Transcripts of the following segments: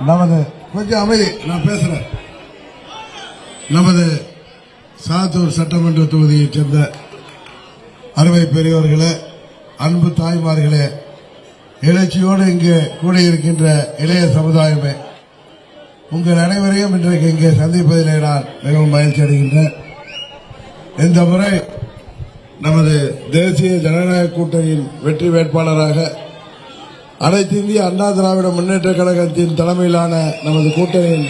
நமது கொஞ்சம் அமைதி நான் பேசுறேன். நமது சாத்தூர் சட்டமன்ற தொகுதியைச் சேர்ந்த அருமை பெரியவர்களே, அன்பு தாய்மார்களே, எழுச்சியோடு இங்கே கூடியிருக்கின்ற இளைய சமுதாயமே, உங்கள் அனைவரையும் இன்றைக்கு இங்கே சந்திப்பதிலே நான் மிகவும் மகிழ்ச்சி அடைகின்றேன். இந்த முறை நமது தேசிய ஜனநாயக கூட்டணியின் வெற்றி வேட்பாளராக அனைத்து இந்திய அண்ணா திராவிட முன்னேற்ற கழகத்தின் தலைமையிலான நமது கூட்டணியின்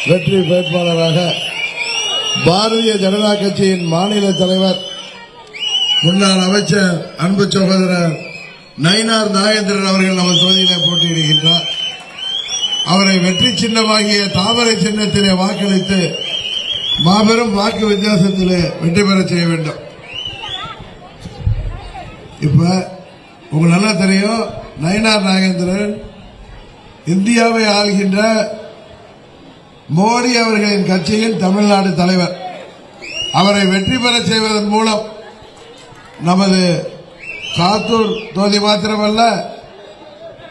வெற்றி வேட்பாளராக பாரதிய ஜனதா கட்சியின் மாநில தலைவர் முன்னாள் அமைச்சர் அன்பு சகோதரர் நயினார் நாகேந்திரன் அவர்கள் நமது தொகுதியிலே போட்டியிடுகின்றார். அவரை வெற்றி சின்னமாகிய தாமரை சின்னத்திலே வாக்களித்து மாபெரும் வாக்கு வித்தியாசத்திலே வெற்றி பெற செய்ய வேண்டும். இப்ப உங்களுக்கு நல்லா தெரியும், நயினார் நாகேந்திரன் இந்தியாவை ஆள்கின்ற மோடி அவர்களின் கட்சியின் தமிழ்நாடு தலைவர். அவரை வெற்றி பெற செய்வதன் மூலம் நமது சாத்தூர் தொகுதி மாத்திரமல்ல,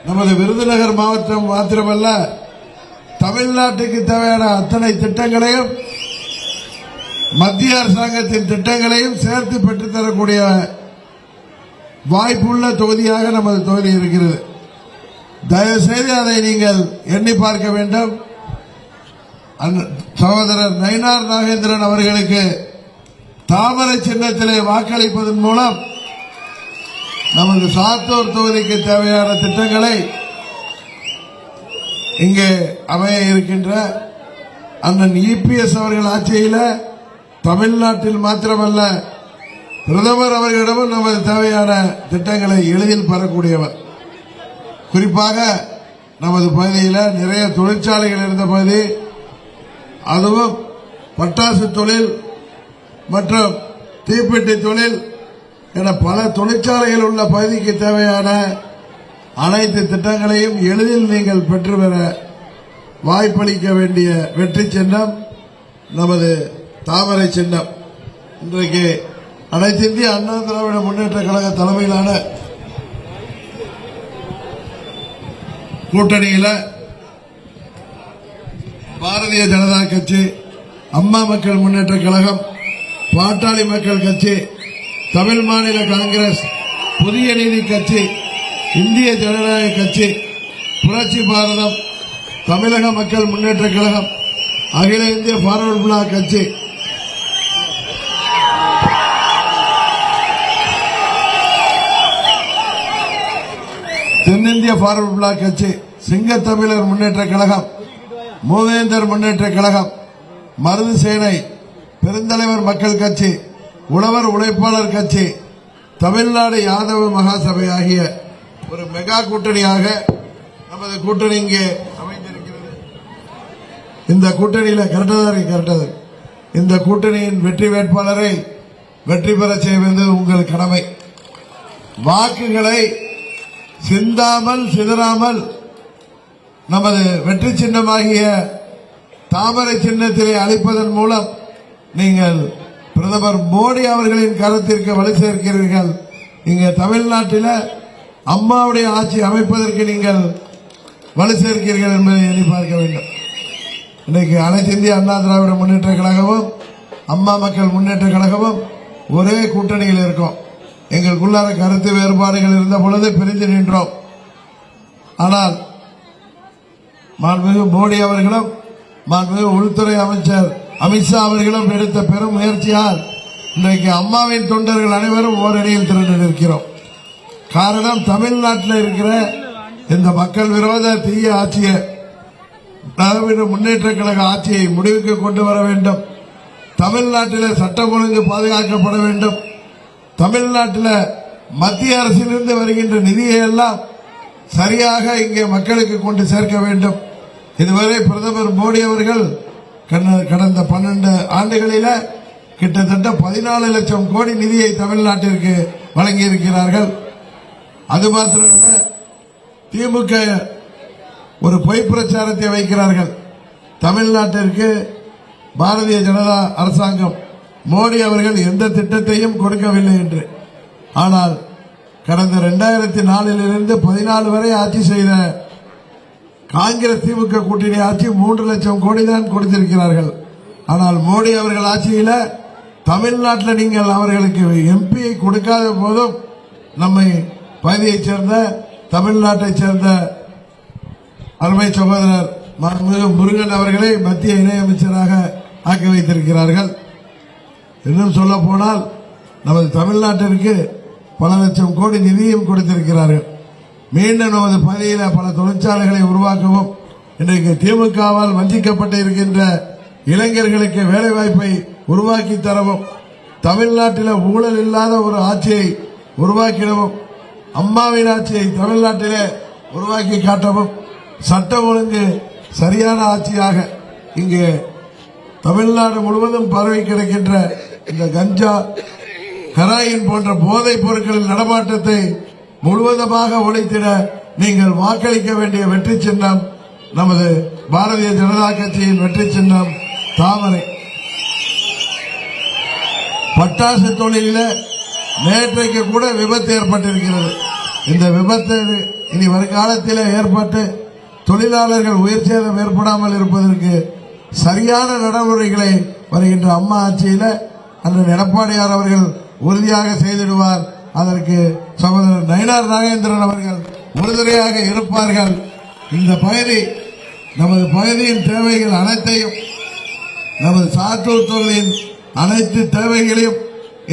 நமது விருதுநகர் மாவட்டம் மாத்திரமல்ல, தமிழ்நாட்டுக்கு தேவையான அத்தனை திட்டங்களையும் மத்திய அரசாங்கத்தின் திட்டங்களையும் சேர்த்து பெற்றுத்தரக்கூடிய வாய்ப்புள்ள தொகுதியாக நமது தொகுதி இருக்கிறது. தயவுசெய்து அதை நீங்கள் எண்ணி பார்க்க வேண்டும். சகோதரர் நயினார் நாகேந்திரன் அவர்களுக்கு தாமரை சின்னத்திலே வாக்களிப்பதன் மூலம் நமது சாத்தூர் தொகுதிக்கு தேவையான திட்டங்களை இங்கே அமைய இருக்கின்ற அண்ணன் இபிஎஸ் அவர்கள் ஆட்சியில் தமிழ்நாட்டில் மாத்திரமல்ல, பிரதமர் அவர்களிடமும் நமது தேவையான திட்டங்களை எளிதில் பெறக்கூடியவர். குறிப்பாக நமது பகுதியில் நிறைய தொழிற்சாலைகள் இருந்த பகுதி, அதுவும் பட்டாசு தொழில் மற்றும் தீப்பெட்டி தொழில் என பல தொழிற்சாலைகள் உள்ள பகுதிக்கு தேவையான அனைத்து திட்டங்களையும் எளிதில் நீங்கள் பெற்றுப்பெற வாய்ப்பளிக்க வேண்டிய வெற்றி சின்னம் நமது தாமரை சின்னம். இன்றைக்கு அனைத்து இந்திய அண்ணா திராவிட முன்னேற்ற கழக தலைமையிலான கூட்டணியில் பாரதிய ஜனதா கட்சி, அம்மா மக்கள் முன்னேற்ற கழகம், பாட்டாளி மக்கள் கட்சி, தமிழ் மாநில காங்கிரஸ், புதிய நீதி கட்சி, இந்திய ஜனநாயக கட்சி, புரட்சி பாரதம், தமிழக மக்கள் முன்னேற்ற கழகம், அகில இந்திய பார்வர்டு பிளாக் கட்சி, தென்னிந்திய பார்வர்டு பிளாக் கட்சி, சிங்க தமிழர் முன்னேற்ற கழகம், மூவேந்தர் முன்னேற்ற கழகம், மருது சேனை, பெருந்தலைவர் மக்கள் கட்சி, உழவர் உழைப்பாளர் கட்சி, தமிழ்நாடு யாதவ மகாசபை ஆகிய ஒரு மெகா கூட்டணியாக நமது கூட்டணி இங்கே அமைந்திருக்கிறது. இந்த கூட்டணியில் கரெக்டாக இந்த கூட்டணியின் வெற்றி வேட்பாளரை வெற்றி பெற செய்வது உங்கள் கடமை. வாக்குகளை சிந்தாமல் சிதறாமல் நமது வெற்றி சின்னமாகிய தாமரை சின்னத்திலே அளிப்பதன் மூலம் நீங்கள் பிரதமர் மோடி அவர்களின் கருத்திற்கு வலு சேர்க்கிறீர்கள். இங்கே தமிழ்நாட்டில் அம்மாவுடைய ஆட்சி அமைப்பதற்கு நீங்கள் வலு சேர்க்கிறீர்கள் என்பதை எண்ணி பார்க்க வேண்டும். இன்றைக்கு அனைத்து இந்திய அண்ணா திராவிட முன்னேற்ற கழகமும் அம்மா மக்கள் முன்னேற்ற கழகமும் ஒரே கூட்டணியில் இருக்கும். எங்களுக்குள்ளார கருத்து வேறுபாடுகள் இருந்த பொழுது பிரிந்து நின்றோம். ஆனால் மாண்புமிகு மோடி அவர்களும் மாண்புமிகு உள்துறை அமைச்சர் அமித்ஷா அவர்களும் எடுத்த பெரும் முயற்சியால் இன்றைக்கு அம்மாவின் தொண்டர்கள் அனைவரும் ஓரணியில் திரண்டு நிற்கிறோம். காரணம், தமிழ்நாட்டில் இருக்கிற இந்த மக்கள் விரோத தீய ஆட்சியை, திராவிட முன்னேற்ற கழக ஆட்சியை முடிவுக்கு கொண்டு வர வேண்டும். தமிழ்நாட்டில் சட்டம் ஒழுங்கு பாதுகாக்கப்பட வேண்டும். தமிழ்நாட்டில் மத்திய அரசிலிருந்து வருகின்ற நிதியை எல்லாம் சரியாக இங்கே மக்களுக்கு கொண்டு சேர்க்க வேண்டும். இதுவரை பிரதமர் மோடி அவர்கள் கடந்த 12 ஆண்டுகளில் கிட்டத்தட்ட 14 லட்சம் கோடி நிதியை தமிழ்நாட்டிற்கு வழங்கியிருக்கிறார்கள். அது மாத்திரமல்ல, திமுக ஒரு பொய் பிரச்சாரத்தை வைக்கிறார்கள். தமிழ்நாட்டிற்கு பாரதிய ஜனதா அரசாங்கம், மோடி அவர்கள் எந்த திட்டத்தையும் கொடுக்கவில்லை என்று. ஆனால் கடந்த 2004 14 வரை ஆட்சி செய்த காங்கிரஸ் திமுக கூட்டணி ஆட்சி 3 லட்சம் கோடி தான் கொடுத்திருக்கிறார்கள். ஆனால் மோடி அவர்கள் ஆட்சியில தமிழ்நாட்டில் நீங்கள் அவர்களுக்கு எம்பியை கொடுக்காத போதும் நம்மை பகுதியைச் சேர்ந்த தமிழ்நாட்டைச் சேர்ந்த அருமை சகோதரர் மாண்புமிகு முருகன் அவர்களை மத்திய இணையமைச்சராக ஆக்கி வைத்திருக்கிறார்கள். இன்னும் சொல்ல போனால் நமது தமிழ்நாட்டிற்கு பல லட்சம் கோடி நிதியும் கொடுத்திருக்கிறார்கள். மீண்டும் நமது பகுதியில் பல தொழிற்சாலைகளை உருவாக்கவும் இன்றைக்கு திமுகவால் வஞ்சிக்கப்பட்டு இருக்கின்ற இளைஞர்களுக்கு வேலைவாய்ப்பை உருவாக்கி தரவும் தமிழ்நாட்டில் ஊழல் இல்லாத ஒரு ஆட்சியை உருவாக்கிடவும் அம்மாவின் ஆட்சியை தமிழ்நாட்டிலே உருவாக்கி காட்டவும் சட்டம் ஒழுங்கு சரியான ஆட்சியாக இங்கே தமிழ்நாடு முழுவதும் பரவி கிடக்கின்ற இந்த கஞ்சா ஹெராயின் போன்ற போதைப் பொருட்களின் நடமாட்டத்தை முழுவதுமாக ஒழித்திட நீங்கள் வாக்களிக்க வேண்டிய வெற்றி சின்னம் நமது பாரதிய ஜனதா கட்சியின் வெற்றி சின்னம் தாமரை. பட்டாசு தொழிலில் நேற்றைக்கு கூட விபத்து ஏற்பட்டிருக்கிறது. இந்த விபத்து இனி வருங்காலத்தில் ஏற்பட்டு தொழிலாளர்கள் உயிர் சேதம் ஏற்படாமல் இருப்பதற்கு சரியான நடைமுறைகளை வருகின்ற அம்மா ஆட்சியில் அண்ணன் எடப்பாடியார் அவர்கள் உறுதியாக செய்திடுவார். அதற்கு சகோதரர் நயினார் நாகேந்திரன் அவர்கள் உறுதுணையாக இருப்பார்கள். இந்த பகுதி நமது பகுதியின் தேவைகள் அனைத்தையும் நமது சாத்தூர் தொகுதியின் அனைத்து தேவைகளையும்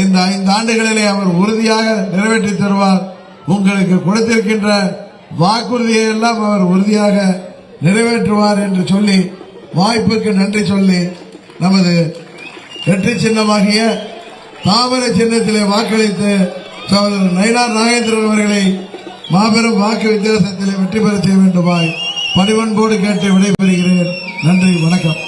இந்த 5 ஆண்டுகளிலே அவர் உறுதியாக நிறைவேற்றி தருவார். உங்களுக்கு கொடுத்திருக்கின்ற வாக்குறுதியை எல்லாம் அவர் உறுதியாக நிறைவேற்றுவார் என்று சொல்லி வாய்ப்புக்கு நன்றி சொல்லி நமது வெற்றி சின்னமாகிய தாமரை சின்னத்திலே வாக்களித்து சகோதரர் நயினார் நாகேந்திரன் அவர்களை மாபெரும் வாக்கு வித்தியாசத்திலே வெற்றி பெற செய்ய வேண்டுமாய் பணிவன்போடு கேட்டு விடைபெறுகிறேன். நன்றி, வணக்கம்.